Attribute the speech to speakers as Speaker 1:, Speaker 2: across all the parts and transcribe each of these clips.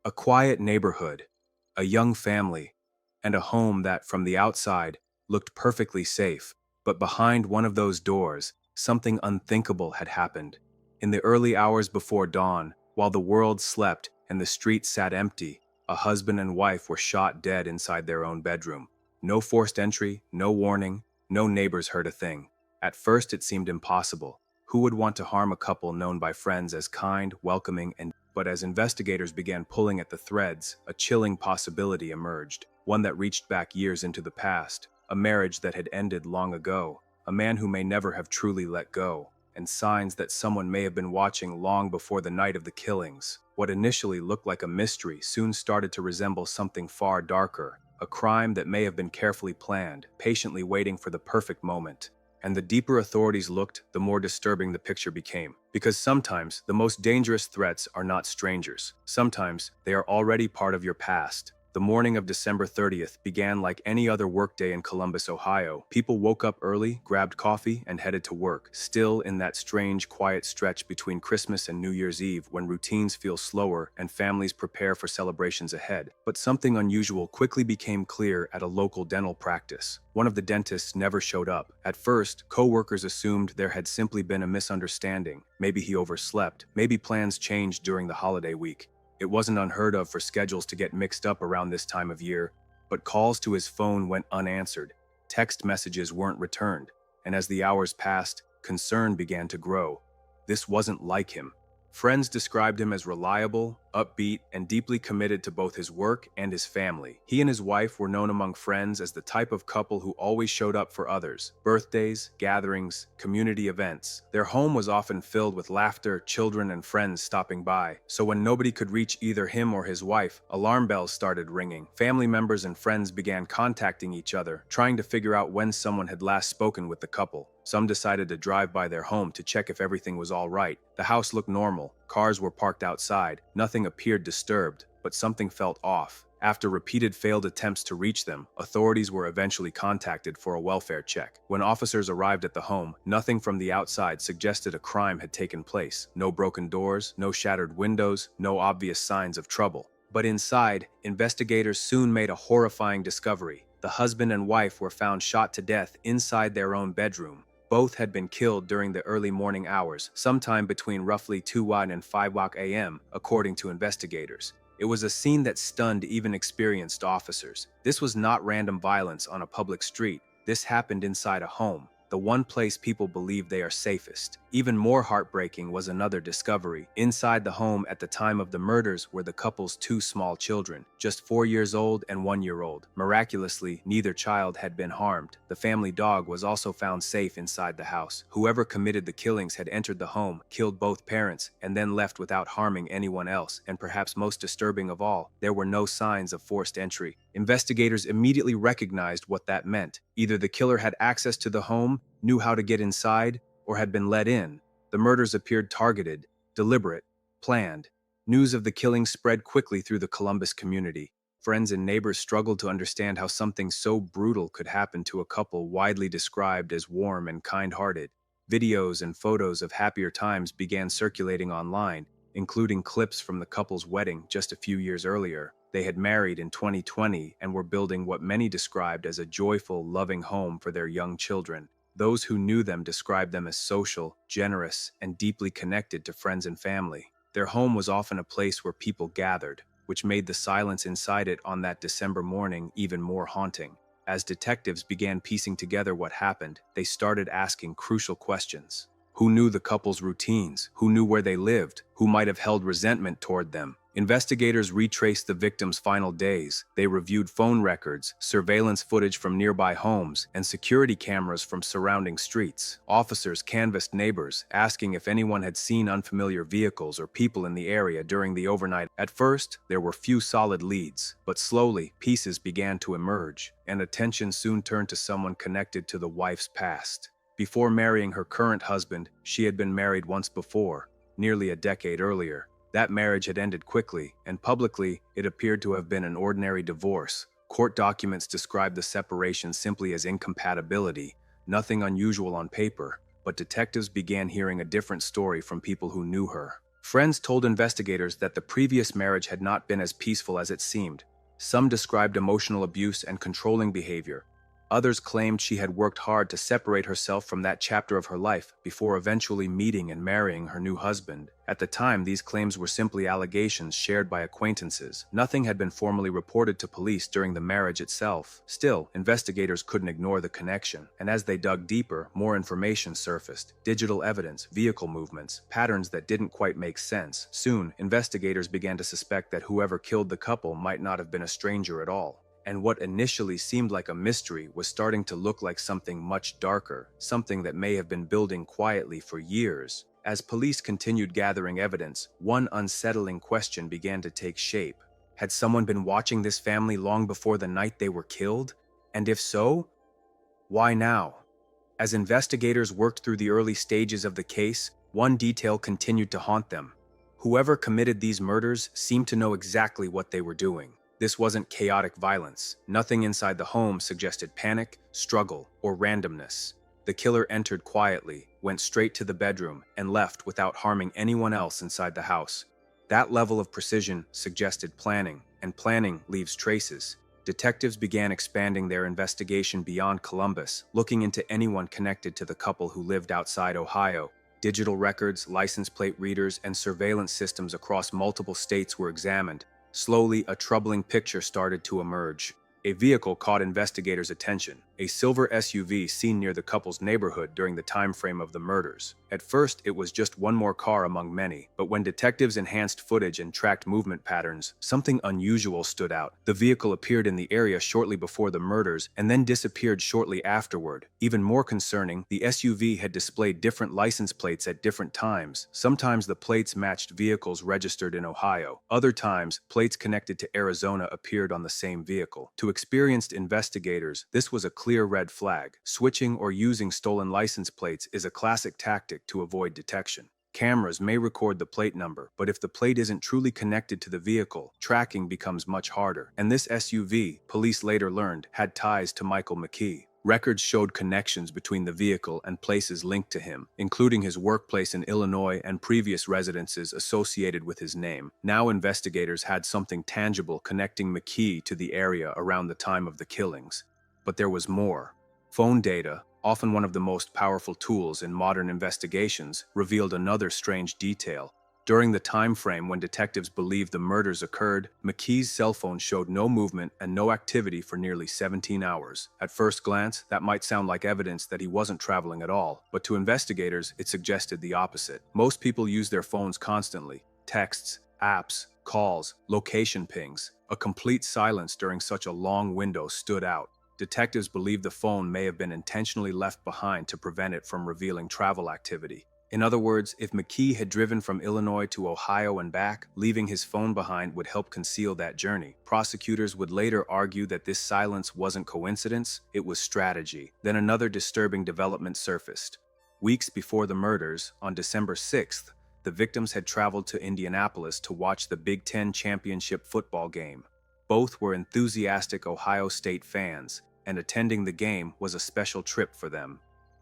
Speaker 1: A quiet neighborhood, a young family, and a home that, from the outside, looked perfectly safe. But behind one of those doors, something unthinkable had happened. In the early hours before dawn, while the world slept and the streets sat empty, a husband and wife were shot dead inside their own bedroom. No forced entry, no warning, no neighbors heard a thing. At first it seemed impossible. Who would want to harm a couple known by friends as kind, welcoming, and but as investigators began pulling at the threads, a chilling possibility emerged, one that reached back years into the past, a marriage that had ended long ago, a man who may never have truly let go, and signs that someone may have been watching long before the night of the killings. What initially looked like a mystery soon started to resemble something far darker, a crime that may have been carefully planned, patiently waiting for the perfect moment. And the deeper authorities looked, the more disturbing the picture became. Because sometimes the most dangerous threats are not strangers. Sometimes they are already part of your past. The morning of December 30th began like any other workday in Columbus, Ohio. People woke up early, grabbed coffee, and headed to work, still in that strange, quiet stretch between Christmas and New Year's Eve when routines feel slower and families prepare for celebrations ahead. But something unusual quickly became clear at a local dental practice. One of the dentists never showed up. At first, co-workers assumed there had simply been a misunderstanding. Maybe he overslept. Maybe plans changed during the holiday week. It wasn't unheard of for schedules to get mixed up around this time of year, but calls to his phone went unanswered. Text messages weren't returned, and as the hours passed, concern began to grow. This wasn't like him. Friends described him as reliable, upbeat, and deeply committed to both his work and his family. He and his wife were known among friends as the type of couple who always showed up for others. Birthdays, gatherings, community events. Their home was often filled with laughter, children, and friends stopping by. So when nobody could reach either him or his wife, alarm bells started ringing. Family members and friends began contacting each other, trying to figure out when someone had last spoken with the couple. Some decided to drive by their home to check if everything was all right. The house looked normal. Cars were parked outside. Nothing appeared disturbed, but something felt off. After repeated failed attempts to reach them, authorities were eventually contacted for a welfare check. When officers arrived at the home, nothing from the outside suggested a crime had taken place. No broken doors, no shattered windows, no obvious signs of trouble. But inside, investigators soon made a horrifying discovery. The husband and wife were found shot to death inside their own bedroom. Both had been killed during the early morning hours, sometime between roughly 2 and 5 a.m., according to investigators. It was a scene that stunned even experienced officers. This was not random violence on a public street. This happened inside a home, the one place people believe they are safest. Even more heartbreaking was another discovery. Inside the home at the time of the murders were the couple's 2 small children, just 4 years old and 1 year old. Miraculously, neither child had been harmed. The family dog was also found safe inside the house. Whoever committed the killings had entered the home, killed both parents, and then left without harming anyone else. And perhaps most disturbing of all, there were no signs of forced entry. Investigators immediately recognized what that meant. Either the killer had access to the home, knew how to get inside, or had been let in. The murders appeared targeted, deliberate, planned. News of the killing spread quickly through the Columbus community. Friends and neighbors struggled to understand how something so brutal could happen to a couple widely described as warm and kind-hearted. Videos and photos of happier times began circulating online, including clips from the couple's wedding just a few years earlier. They had married in 2020 and were building what many described as a joyful, loving home for their young children. Those who knew them described them as social, generous, and deeply connected to friends and family. Their home was often a place where people gathered, which made the silence inside it on that December morning even more haunting. As detectives began piecing together what happened, they started asking crucial questions. Who knew the couple's routines? Who knew where they lived? Who might have held resentment toward them? Investigators retraced the victims' final days. They reviewed phone records, surveillance footage from nearby homes, and security cameras from surrounding streets. Officers canvassed neighbors, asking if anyone had seen unfamiliar vehicles or people in the area during the overnight. At first, there were few solid leads, but slowly, pieces began to emerge, and attention soon turned to someone connected to the wife's past. Before marrying her current husband, she had been married once before, nearly a decade earlier. That marriage had ended quickly, and publicly, it appeared to have been an ordinary divorce. Court documents described the separation simply as incompatibility, nothing unusual on paper, but detectives began hearing a different story from people who knew her. Friends told investigators that the previous marriage had not been as peaceful as it seemed. Some described emotional abuse and controlling behavior. Others claimed she had worked hard to separate herself from that chapter of her life before eventually meeting and marrying her new husband. At the time, these claims were simply allegations shared by acquaintances. Nothing had been formally reported to police during the marriage itself. Still, investigators couldn't ignore the connection, and as they dug deeper, more information surfaced. Digital evidence, vehicle movements, patterns that didn't quite make sense. Soon, investigators began to suspect that whoever killed the couple might not have been a stranger at all. And what initially seemed like a mystery was starting to look like something much darker, something that may have been building quietly for years. As police continued gathering evidence, one unsettling question began to take shape. Had someone been watching this family long before the night they were killed? And if so, why now? As investigators worked through the early stages of the case, one detail continued to haunt them. Whoever committed these murders seemed to know exactly what they were doing. This wasn't chaotic violence. Nothing inside the home suggested panic, struggle, or randomness. The killer entered quietly, went straight to the bedroom, and left without harming anyone else inside the house. That level of precision suggested planning, and planning leaves traces. Detectives began expanding their investigation beyond Columbus, looking into anyone connected to the couple who lived outside Ohio. Digital records, license plate readers, and surveillance systems across multiple states were examined. Slowly, a troubling picture started to emerge. A vehicle caught investigators' attention, a silver SUV seen near the couple's neighborhood during the time frame of the murders. At first, it was just one more car among many, but when detectives enhanced footage and tracked movement patterns, something unusual stood out. The vehicle appeared in the area shortly before the murders and then disappeared shortly afterward. Even more concerning, the SUV had displayed different license plates at different times. Sometimes the plates matched vehicles registered in Ohio. Other times, plates connected to Arizona appeared on the same vehicle. To experienced investigators, this was a clear red flag. Switching or using stolen license plates is a classic tactic to avoid detection. Cameras may record the plate number, but if the plate isn't truly connected to the vehicle, tracking becomes much harder. And this SUV, police later learned, had ties to McKe. Records showed connections between the vehicle and places linked to him, including his workplace in Illinois and previous residences associated with his name. Now investigators had something tangible connecting McKe to the area around the time of the killings. But there was more. Phone data, often one of the most powerful tools in modern investigations, revealed another strange detail. During the time frame when detectives believed the murders occurred, McKe's cell phone showed no movement and no activity for nearly 17 hours. At first glance, that might sound like evidence that he wasn't traveling at all, but to investigators, it suggested the opposite. Most people use their phones constantly. Texts, apps, calls, location pings. A complete silence during such a long window stood out. Detectives believe the phone may have been intentionally left behind to prevent it from revealing travel activity. In other words, if McKe had driven from Illinois to Ohio and back, leaving his phone behind would help conceal that journey. Prosecutors would later argue that this silence wasn't coincidence, it was strategy. Then another disturbing development surfaced. Weeks before the murders, on December 6th, the victims had traveled to Indianapolis to watch the Big Ten championship football game. Both were enthusiastic Ohio State fans, and attending the game was a special trip for them.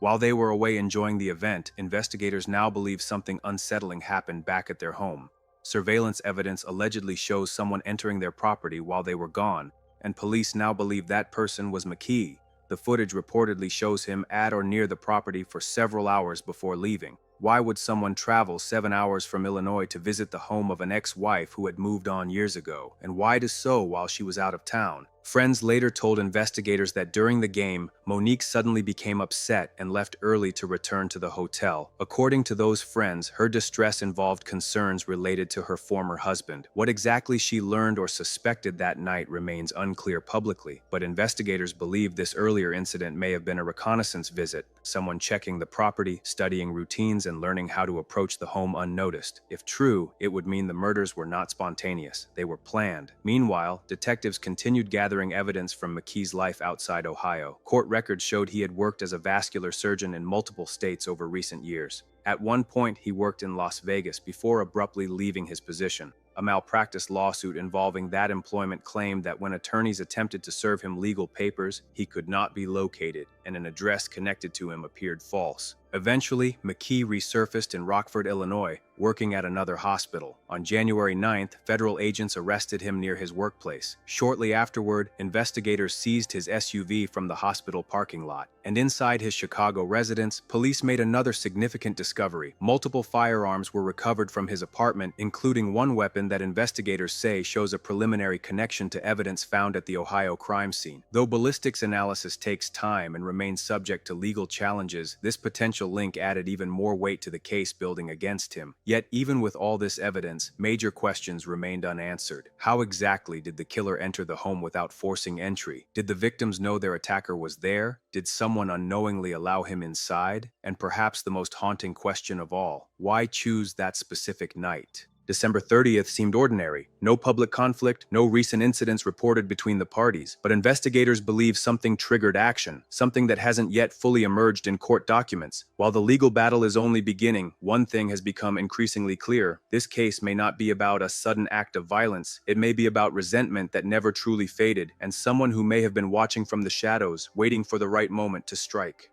Speaker 1: While they were away enjoying the event, investigators now believe something unsettling happened back at their home. Surveillance evidence allegedly shows someone entering their property while they were gone, and police now believe that person was McKe. The footage reportedly shows him at or near the property for several hours before leaving. Why would someone travel 7 hours from Illinois to visit the home of an ex-wife who had moved on years ago? And why do so while she was out of town? Friends later told investigators that during the game, Monique suddenly became upset and left early to return to the hotel. According to those friends, her distress involved concerns related to her former husband. What exactly she learned or suspected that night remains unclear publicly, but investigators believe this earlier incident may have been a reconnaissance visit, someone checking the property, studying routines, and learning how to approach the home unnoticed. If true, it would mean the murders were not spontaneous. They were planned. Meanwhile, detectives continued gathering evidence from McKe's life outside Ohio. Court records showed he had worked as a vascular surgeon in multiple states over recent years. At one point, he worked in Las Vegas before abruptly leaving his position. A malpractice lawsuit involving that employment claimed that when attorneys attempted to serve him legal papers, he could not be located, and an address connected to him appeared false. Eventually, McKe resurfaced in Rockford, Illinois, working at another hospital. On January 9th, federal agents arrested him near his workplace. Shortly afterward, investigators seized his SUV from the hospital parking lot. And inside his Chicago residence, police made another significant discovery. Multiple firearms were recovered from his apartment, including one weapon that investigators say shows a preliminary connection to evidence found at the Ohio crime scene. Though ballistics analysis takes time and remains subject to legal challenges, this potential link added even more weight to the case building against him. Yet, even with all this evidence, major questions remained unanswered. How exactly did the killer enter the home without forcing entry? Did the victims know their attacker was there? Did someone unknowingly allow him inside? And perhaps the most haunting question of all, why choose that specific night? December 30th seemed ordinary. No public conflict, no recent incidents reported between the parties. But investigators believe something triggered action, something that hasn't yet fully emerged in court documents. While the legal battle is only beginning, one thing has become increasingly clear. This case may not be about a sudden act of violence. It may be about resentment that never truly faded, and someone who may have been watching from the shadows, waiting for the right moment to strike.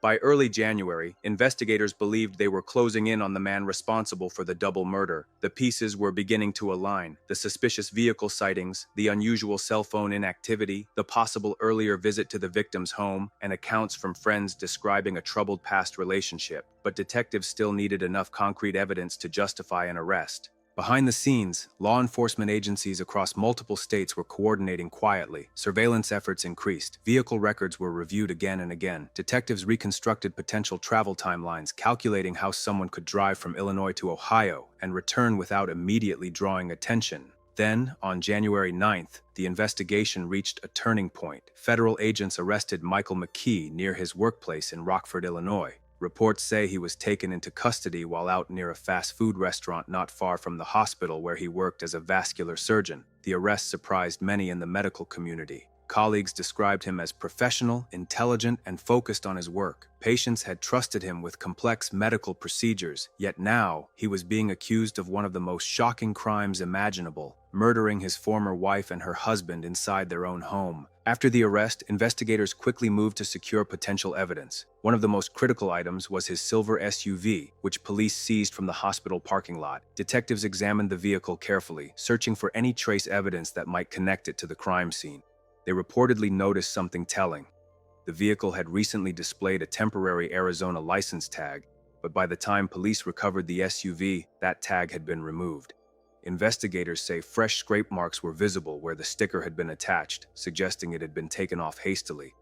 Speaker 1: By early January, investigators believed they were closing in on the man responsible for the double murder. The pieces were beginning to align. The suspicious vehicle sightings, the unusual cell phone inactivity, the possible earlier visit to the victim's home, and accounts from friends describing a troubled past relationship. But detectives still needed enough concrete evidence to justify an arrest. Behind the scenes, law enforcement agencies across multiple states were coordinating quietly. Surveillance efforts increased. Vehicle records were reviewed again and again. Detectives reconstructed potential travel timelines, calculating how someone could drive from Illinois to Ohio and return without immediately drawing attention. Then, on January 9th, the investigation reached a turning point. Federal agents arrested Michael McKe near his workplace in Rockford, Illinois. Reports say he was taken into custody while out near a fast food restaurant not far from the hospital where he worked as a vascular surgeon. The arrest surprised many in the medical community. Colleagues described him as professional, intelligent, and focused on his work. Patients had trusted him with complex medical procedures, yet now he was being accused of one of the most shocking crimes imaginable, murdering his former wife and her husband inside their own home. After the arrest, investigators quickly moved to secure potential evidence. One of the most critical items was his silver SUV, which police seized from the hospital parking lot. Detectives examined the vehicle carefully, searching for any trace evidence that might connect it to the crime scene. They reportedly noticed something telling. The vehicle had recently displayed a temporary Arizona license tag, but by the time police recovered the SUV, that tag had been removed. Investigators say fresh scrape marks were visible where the sticker had been attached, suggesting it had been taken off hastily.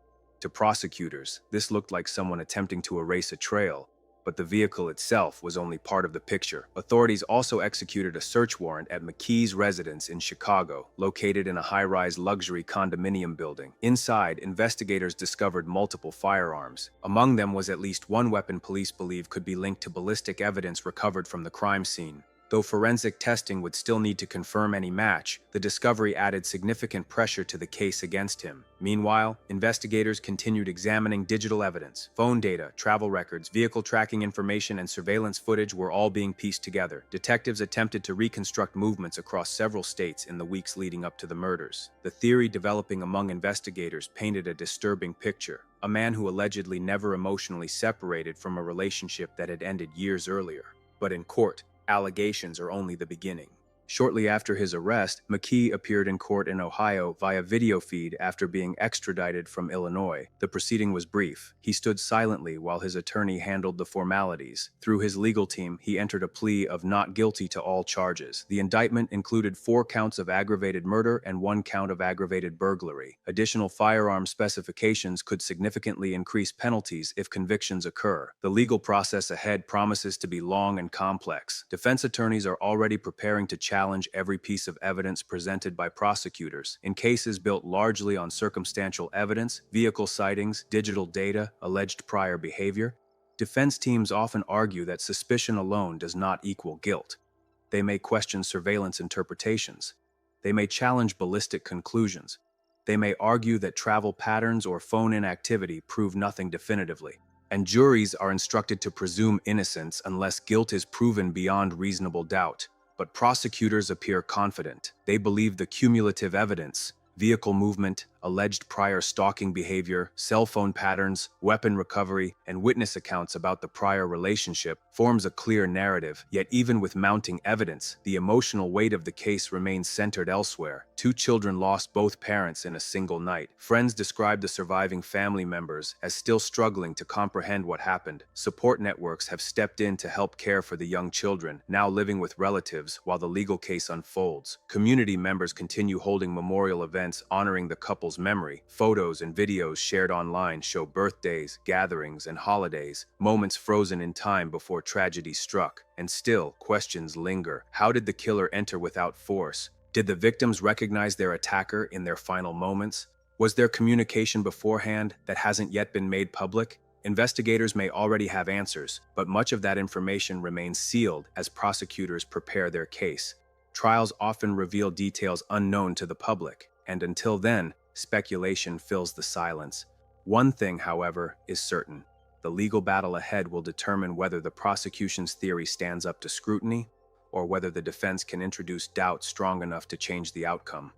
Speaker 1: To prosecutors, this looked like someone attempting to erase a trail, but the vehicle itself was only part of the picture. Authorities also executed a search warrant at McKe's residence in Chicago, located in a high-rise luxury condominium building. Inside, investigators discovered multiple firearms. Among them was at least one weapon police believe could be linked to ballistic evidence recovered from the crime scene. Though forensic testing would still need to confirm any match, the discovery added significant pressure to the case against him. Meanwhile, investigators continued examining digital evidence. Phone data, travel records, vehicle tracking information, and surveillance footage were all being pieced together. Detectives attempted to reconstruct movements across several states in the weeks leading up to the murders. The theory developing among investigators painted a disturbing picture. A man who allegedly never emotionally separated from a relationship that had ended years earlier. But in court, allegations are only the beginning. Shortly after his arrest, McKe appeared in court in Ohio via video feed after being extradited from Illinois. The proceeding was brief. He stood silently while his attorney handled the formalities. Through his legal team, he entered a plea of not guilty to all charges. The indictment included 4 counts of aggravated murder and 1 count of aggravated burglary. Additional firearm specifications could significantly increase penalties if convictions occur. The legal process ahead promises to be long and complex. Defense attorneys are already preparing to challenge every piece of evidence presented by prosecutors. In cases built largely on circumstantial evidence, vehicle sightings, digital data, alleged prior behavior, defense teams often argue that suspicion alone does not equal guilt. They may question surveillance interpretations. They may challenge ballistic conclusions. They may argue that travel patterns or phone inactivity prove nothing definitively. And juries are instructed to presume innocence unless guilt is proven beyond reasonable doubt. But prosecutors appear confident. They believe the cumulative evidence, vehicle movement, alleged prior stalking behavior, cell phone patterns, weapon recovery, and witness accounts about the prior relationship forms a clear narrative. Yet even with mounting evidence, the emotional weight of the case remains centered elsewhere. Two children lost both parents in a single night. Friends describe the surviving family members as still struggling to comprehend what happened. Support networks have stepped in to help care for the young children, now living with relatives while the legal case unfolds. Community members continue holding memorial events honoring the couple's memory. Photos and videos shared online show birthdays, gatherings, and holidays, moments frozen in time before tragedy struck. And still, questions linger. How did the killer enter without force? Did the victims recognize their attacker in their final moments? Was there communication beforehand that hasn't yet been made public? Investigators may already have answers, but much of that information remains sealed as prosecutors prepare their case. Trials often reveal details unknown to the public, and until then, speculation fills the silence. One thing, however, is certain. The legal battle ahead will determine whether the prosecution's theory stands up to scrutiny, or whether the defense can introduce doubt strong enough to change the outcome.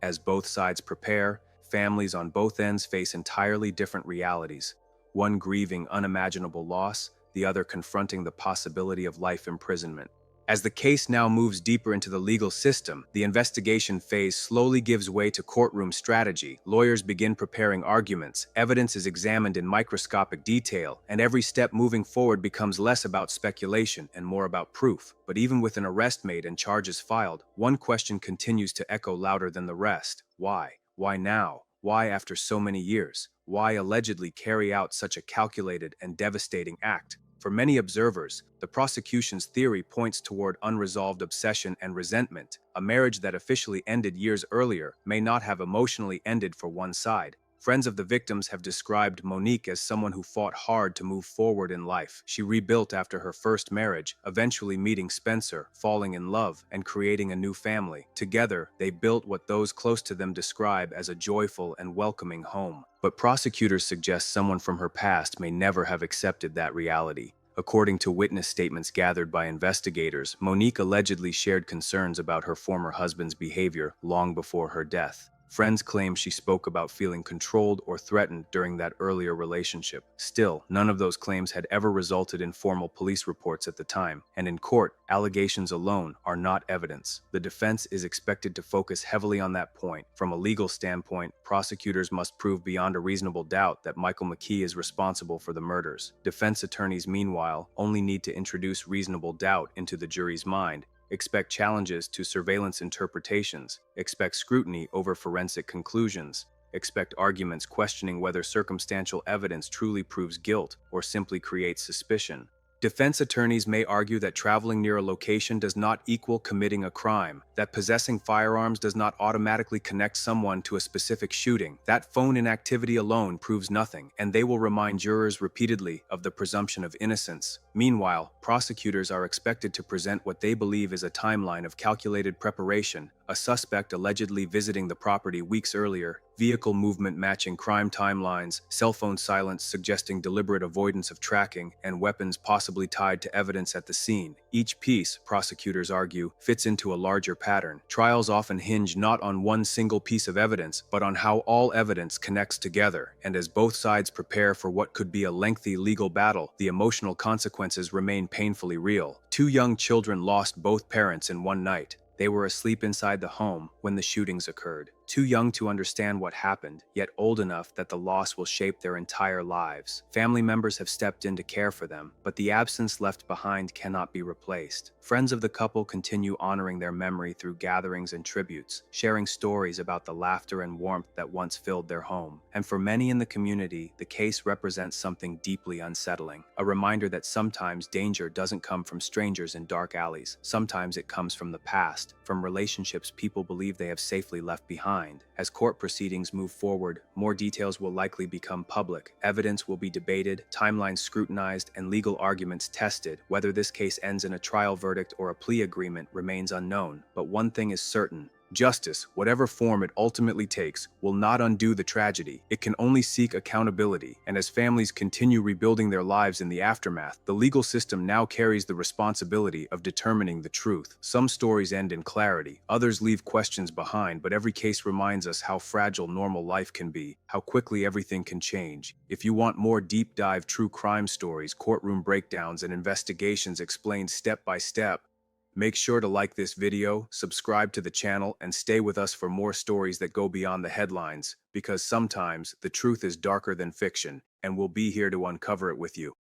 Speaker 1: As both sides prepare, families on both ends face entirely different realities. One grieving unimaginable loss, the other confronting the possibility of life imprisonment. As the case now moves deeper into the legal system, the investigation phase slowly gives way to courtroom strategy. Lawyers begin preparing arguments, evidence is examined in microscopic detail, and every step moving forward becomes less about speculation and more about proof. But even with an arrest made and charges filed, one question continues to echo louder than the rest. Why? Why now? Why after so many years? Why allegedly carry out such a calculated and devastating act? For many observers, the prosecution's theory points toward unresolved obsession and resentment. A marriage that officially ended years earlier may not have emotionally ended for one side. Friends of the victims have described Monique as someone who fought hard to move forward in life. She rebuilt after her first marriage, eventually meeting Spencer, falling in love, and creating a new family. Together, they built what those close to them describe as a joyful and welcoming home. But prosecutors suggest someone from her past may never have accepted that reality. According to witness statements gathered by investigators, Monique allegedly shared concerns about her former husband's behavior long before her death. Friends claim she spoke about feeling controlled or threatened during that earlier relationship. Still, none of those claims had ever resulted in formal police reports at the time, and in court, allegations alone are not evidence. The defense is expected to focus heavily on that point. From a legal standpoint, prosecutors must prove beyond a reasonable doubt that Michael McKe is responsible for the murders. Defense attorneys, meanwhile, only need to introduce reasonable doubt into the jury's mind. Expect challenges to surveillance interpretations. Expect scrutiny over forensic conclusions. Expect arguments questioning whether circumstantial evidence truly proves guilt or simply creates suspicion. Defense attorneys may argue that traveling near a location does not equal committing a crime, that possessing firearms does not automatically connect someone to a specific shooting. That phone inactivity alone proves nothing, and they will remind jurors repeatedly of the presumption of innocence. Meanwhile, prosecutors are expected to present what they believe is a timeline of calculated preparation, a suspect allegedly visiting the property weeks earlier, vehicle movement matching crime timelines, cell phone silence suggesting deliberate avoidance of tracking, and weapons possibly tied to evidence at the scene. Each piece, prosecutors argue, fits into a larger pattern. Trials often hinge not on one single piece of evidence, but on how all evidence connects together. And as both sides prepare for what could be a lengthy legal battle, the emotional consequences remain painfully real. Two young children lost both parents in one night. They were asleep inside the home when the shootings occurred. Too young to understand what happened, yet old enough that the loss will shape their entire lives. Family members have stepped in to care for them, but the absence left behind cannot be replaced. Friends of the couple continue honoring their memory through gatherings and tributes, sharing stories about the laughter and warmth that once filled their home. And for many in the community, the case represents something deeply unsettling, a reminder that sometimes danger doesn't come from strangers in dark alleys. Sometimes it comes from the past, from relationships people believe they have safely left behind. As court proceedings move forward, more details will likely become public. Evidence will be debated, timelines scrutinized, and legal arguments tested. Whether this case ends in a trial verdict or a plea agreement remains unknown. But one thing is certain: Justice, whatever form it ultimately takes, will not undo the tragedy. It can only seek accountability, and as families continue rebuilding their lives in the aftermath, the legal system now carries the responsibility of determining the truth. Some stories end in clarity, others leave questions behind, but every case reminds us how fragile normal life can be, how quickly everything can change. If you want more deep dive true crime stories, courtroom breakdowns, and investigations explained step by step, make sure to like this video, subscribe to the channel, and stay with us for more stories that go beyond the headlines, because sometimes the truth is darker than fiction, and we'll be here to uncover it with you.